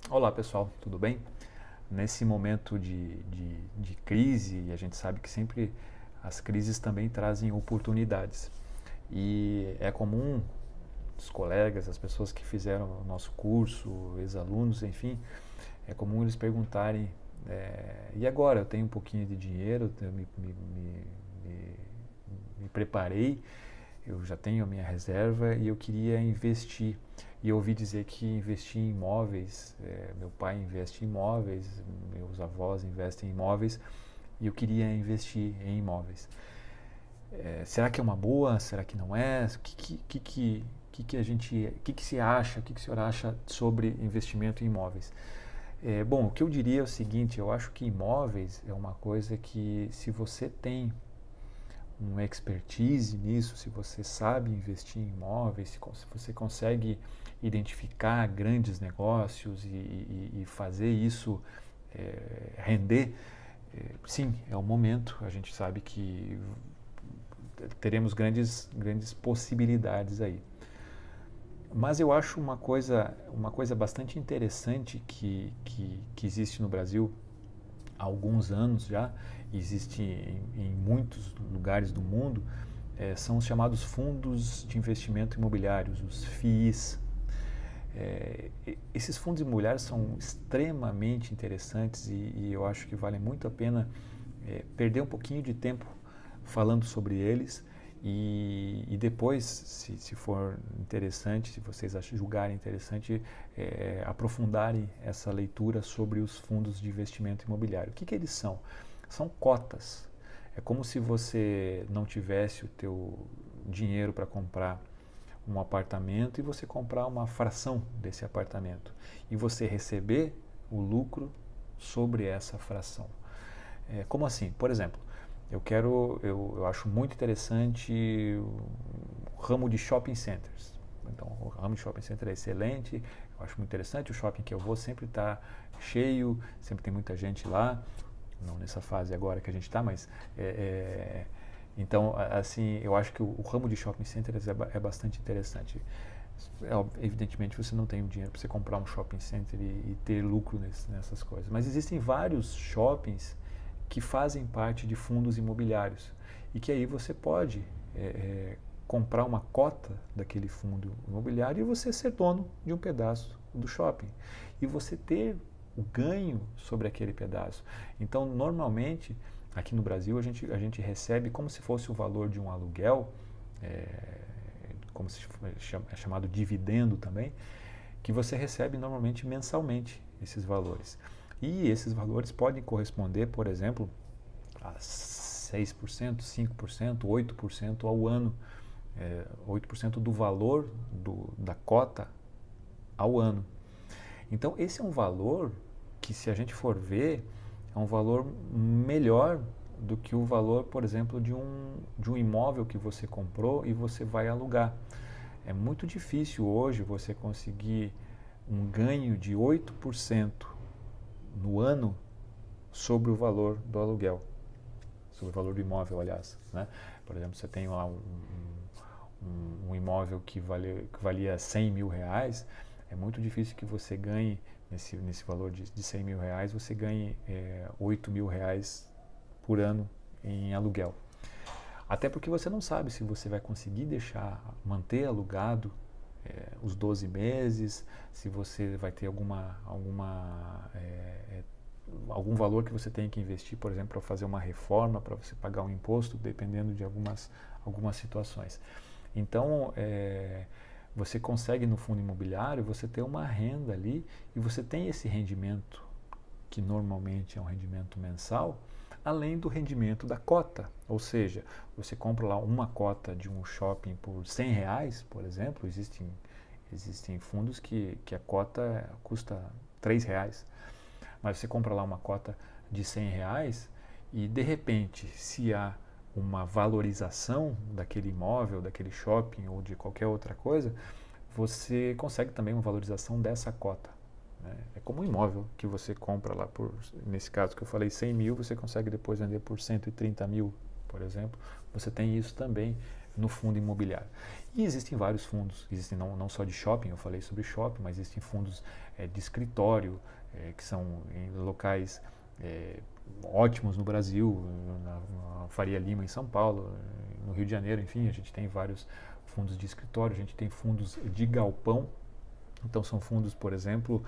Olá pessoal, tudo bem? Nesse momento de crise, e a gente sabe que sempre as crises também trazem oportunidades. E é comum os colegas, as pessoas que fizeram o nosso curso, ex-alunos, enfim, é comum eles perguntarem: e agora? Eu tenho um pouquinho de dinheiro, me preparei, eu já tenho a minha reserva e eu queria investir. E eu ouvi dizer que investir em imóveis, meu pai investe em imóveis, meus avós investem em imóveis, e eu queria investir em imóveis. Será que é uma boa? Será que não é? O que se acha? O que o senhor acha sobre investimento em imóveis? Bom, o que eu diria é o seguinte: eu acho que imóveis é uma coisa que, se você tem uma expertise nisso, se você sabe investir em imóveis, se você consegue identificar grandes negócios e fazer isso render, sim, é o momento. A gente sabe que teremos grandes possibilidades aí. Mas eu acho uma coisa bastante interessante que existe no Brasil há alguns anos já, existe em muitos lugares do mundo, são os chamados fundos de investimento imobiliários, os FIIs. Esses fundos imobiliários são extremamente interessantes e eu acho que vale muito a pena perder um pouquinho de tempo falando sobre eles e depois, se for interessante, se vocês julgarem interessante, aprofundarem essa leitura sobre os fundos de investimento imobiliário. O que eles são? São cotas. É como se você não tivesse o teu dinheiro para comprar um apartamento e você comprar uma fração desse apartamento e você receber o lucro sobre essa fração. Como assim? Por exemplo, eu acho muito interessante o ramo de shopping centers. Então, o ramo de shopping center é excelente, eu acho muito interessante. O shopping que eu vou sempre está cheio, sempre tem muita gente lá. Não nessa fase agora que a gente está, mas então, assim, eu acho que o ramo de shopping centers é bastante interessante. Evidentemente, você não tem o dinheiro para você comprar um shopping center e ter lucro nessas coisas, mas existem vários shoppings que fazem parte de fundos imobiliários e que aí você pode comprar uma cota daquele fundo imobiliário e você ser dono de um pedaço do shopping e você ter o ganho sobre aquele pedaço. Então, normalmente, aqui no Brasil, a gente recebe como se fosse o valor de um aluguel, como se é chamado dividendo também, que você recebe normalmente mensalmente esses valores. E esses valores podem corresponder, por exemplo, a 6%, 5%, 8% ao ano. 8% do valor da cota ao ano. Então, esse é um valor que, se a gente for ver, é um valor melhor do que o valor, por exemplo, de um imóvel que você comprou e você vai alugar. É muito difícil hoje você conseguir um ganho de 8% no ano sobre o valor do aluguel, sobre o valor do imóvel, aliás. Né? Por exemplo, você tem lá um imóvel que valia 100 mil reais, é muito difícil que você ganhe, nesse valor de 100 mil reais, você ganhe 8 mil reais por ano em aluguel. Até porque você não sabe se você vai conseguir manter alugado os 12 meses, se você vai ter algum valor que você tem que investir, por exemplo, para fazer uma reforma, para você pagar um imposto, dependendo de algumas situações. Então, você consegue no fundo imobiliário, você ter uma renda ali e você tem esse rendimento, que normalmente é um rendimento mensal, além do rendimento da cota. Ou seja, você compra lá uma cota de um shopping por 100 reais, por exemplo, existem fundos que a cota custa 3 reais, mas você compra lá uma cota de 100 reais e, de repente, se há uma valorização daquele imóvel, daquele shopping ou de qualquer outra coisa, você consegue também uma valorização dessa cota. Né? É como um imóvel que você compra lá nesse caso que eu falei, 100 mil, você consegue depois vender por 130 mil, por exemplo. Você tem isso também no fundo imobiliário. E existem vários fundos, existem não só de shopping, eu falei sobre shopping, mas existem fundos de escritório, que são em locais ótimos no Brasil, na Faria Lima em São Paulo, no Rio de Janeiro, enfim, a gente tem vários fundos de escritório, a gente tem fundos de galpão. Então são fundos, por exemplo,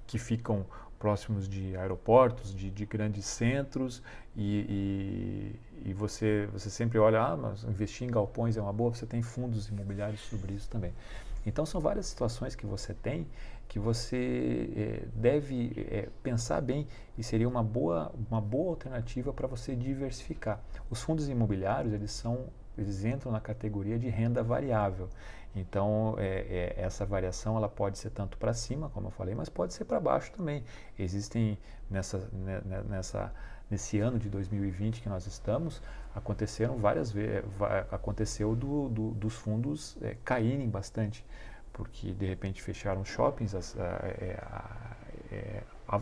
que ficam próximos de aeroportos, de grandes centros e você sempre olha, mas investir em galpões é uma boa, você tem fundos imobiliários sobre isso também. Então são várias situações que você tem que você deve pensar bem e seria uma boa alternativa para você diversificar. Os fundos imobiliários, eles entram na categoria de renda variável. Então, essa variação ela pode ser tanto para cima, como eu falei, mas pode ser para baixo também. Existem, nesse ano de 2020 que nós estamos, aconteceram várias vezes, aconteceu dos fundos caírem bastante, porque de repente fecharam shoppings,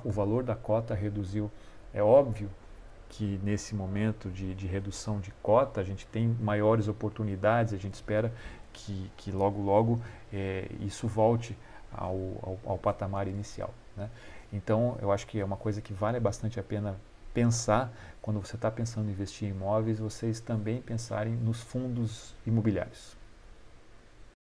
o valor da cota reduziu. É óbvio que nesse momento de redução de cota a gente tem maiores oportunidades, a gente espera que logo isso volte ao patamar inicial, né? Então eu acho que é uma coisa que vale bastante a pena pensar quando você está pensando em investir em imóveis, vocês também pensarem nos fundos imobiliários.